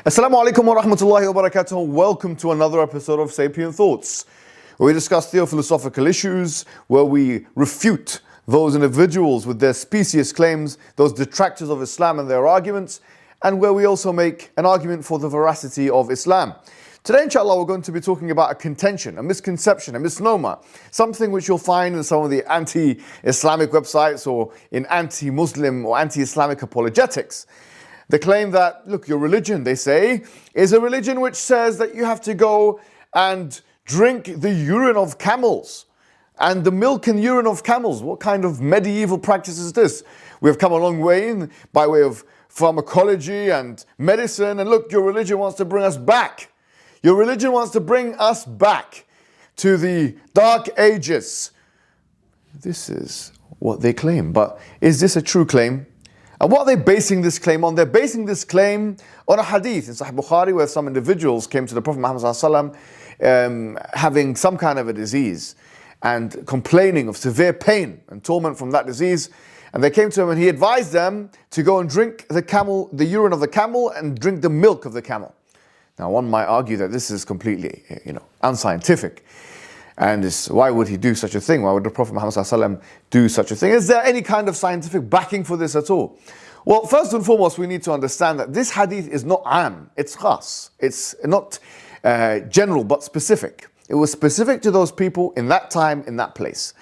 Assalamu alaikum wa rahmatullahi wa barakatuh. Welcome to another episode of Sapience Thoughts, where we discuss theophilosophical issues, where we refute those individuals with their specious claims, those detractors of Islam and their arguments, and where we also make an argument for the veracity of Islam. Today, inshallah, we're going to be talking about a contention, a misconception, a misnomer, something which you'll find in some of the anti-Islamic websites or in anti-Muslim or anti-Islamic apologetics. The claim that, look, your religion, they say, is a religion which says that you have to go and drink the urine of camels and the milk and urine of camels. What kind of medieval practice is this? We have come a long way by way of pharmacology and medicine, and look, your religion wants to bring us back. Your religion wants to bring us back to the dark ages. This is what they claim, but is this a true claim? And what are they basing this claim on? They're basing this claim on a hadith in Sahih Bukhari, where some individuals came to the Prophet Muhammad having some kind of a disease and complaining of severe pain and torment from that disease. And they came to him and he advised them to go and drink the urine of the camel and drink the milk of the camel. Now, one might argue that this is completely, unscientific. And why would he do such a thing? Why would the Prophet Muhammad do such a thing? Is there any kind of scientific backing for this at all? Well, first and foremost, we need to understand that this hadith is not am, it's khas. It's not general, but specific. It was specific to those people in that time, in that place.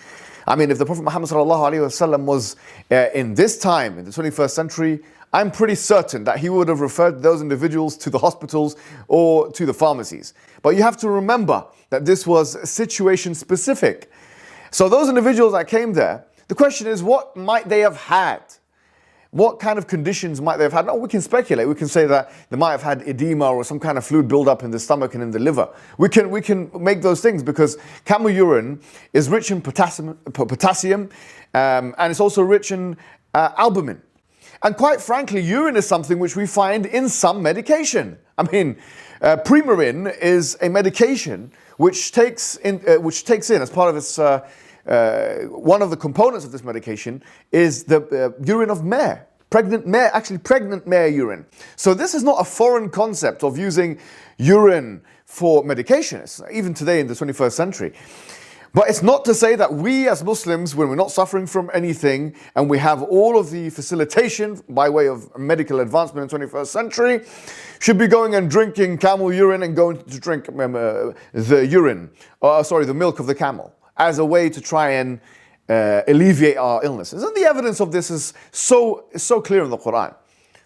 I mean, if the Prophet Muhammad was in this time, in the 21st century, I'm pretty certain that he would have referred those individuals to the hospitals or to the pharmacies. But you have to remember that this was situation specific. So those individuals that came there, the question is, what might they have had? What kind of conditions might they have had? No, we can speculate. We can say that they might have had edema or some kind of fluid buildup in the stomach and in the liver. We can make those things because camel urine is rich in potassium and it's also rich in albumin. And quite frankly, urine is something which we find in some medication. I mean, Premarin is a medication which takes in as part of its one of the components of this medication is the urine of mare, pregnant mare urine. So this is not a foreign concept of using urine for medication, even today in the 21st century. But it's not to say that we as Muslims, when we're not suffering from anything and we have all of the facilitation by way of medical advancement in the 21st century, should be going and drinking camel urine and going to drink the milk of the camel as a way to try and alleviate our illnesses. And the evidence of this is so clear in the Quran.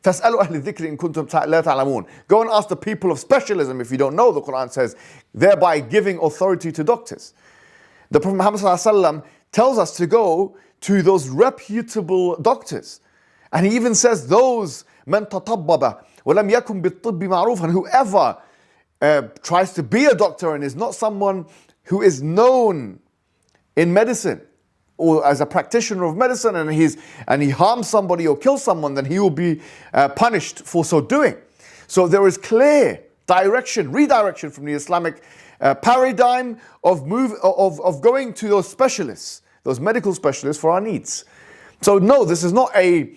فَاسْأَلُوا أَهْلِ الذِّكْرِ إِن كُنتُمْ لَا تَعْلَمُونَ. Go and ask the people of specialism if you don't know, the Quran says, thereby giving authority to doctors. The Prophet Muhammad tells us to go to those reputable doctors. And he even says, those مَنْ تَطَبَّبَ وَلَمْ يَكُنْ بِالطِّبِّ مَعْرُوفًا. And whoever tries to be a doctor and is not someone who is known in medicine or as a practitioner of medicine and he harms somebody or kills someone, then he will be punished for so doing. So there is clear redirection from the Islamic paradigm of going to those specialists, those medical specialists for our needs. So no, this is not a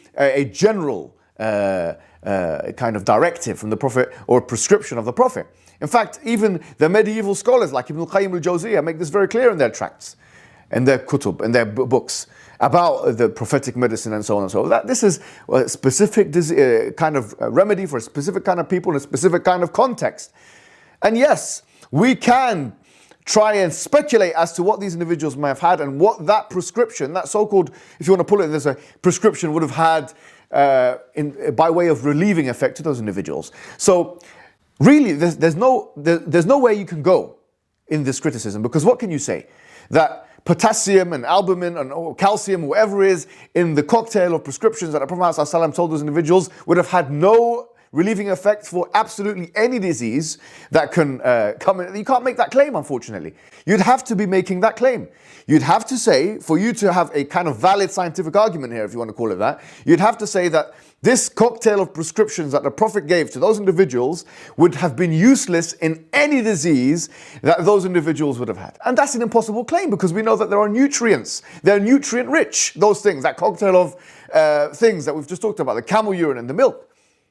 general kind of directive from the Prophet or prescription of the Prophet. In fact, even the medieval scholars like Ibn al-Qayyim al-Jawziyah make this very clear in their tracts, in their kutub, in their books about the prophetic medicine and so on and so on. That this is a specific kind of remedy for a specific kind of people in a specific kind of context. And yes, we can try and speculate as to what these individuals may have had and what that prescription, that so-called, if you want to pull it this way, prescription would have had by way of relieving effect to those individuals. So really, there's no way you can go in this criticism, because what can you say? That potassium and albumin and calcium, whatever is in the cocktail of prescriptions that the Prophet ﷺ told those individuals would have had no relieving effect for absolutely any disease that can come in. You can't make that claim, unfortunately. You'd have to be making that claim. You'd have to say, for you to have a kind of valid scientific argument here, if you want to call it that, you'd have to say that this cocktail of prescriptions that the Prophet gave to those individuals would have been useless in any disease that those individuals would have had. And that's an impossible claim, because we know that there are nutrients. They're nutrient rich, those things, that cocktail of things that we've just talked about, the camel urine and the milk.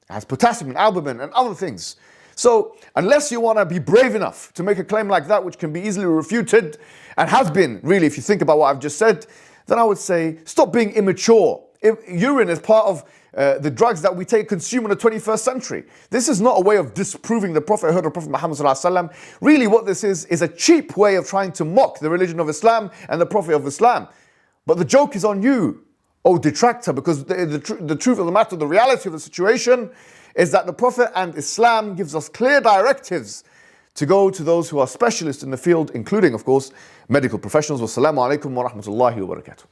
It has potassium and albumin and other things. So unless you want to be brave enough to make a claim like that, which can be easily refuted, and has been, really, if you think about what I've just said, then I would say stop being immature. Urine is part of the drugs that we consume in the 21st century. This is not a way of disproving the prophethood of Prophet Muhammad sallallahu alaihi wasallam. Really what this is a cheap way of trying to mock the religion of Islam and the Prophet of Islam. But the joke is on you, oh detractor, because the truth of the matter, the reality of the situation is that the Prophet and Islam gives us clear directives to go to those who are specialists in the field, including, of course, medical professionals. Wassalamu alaikum wa rahmatullahi wa barakatuh.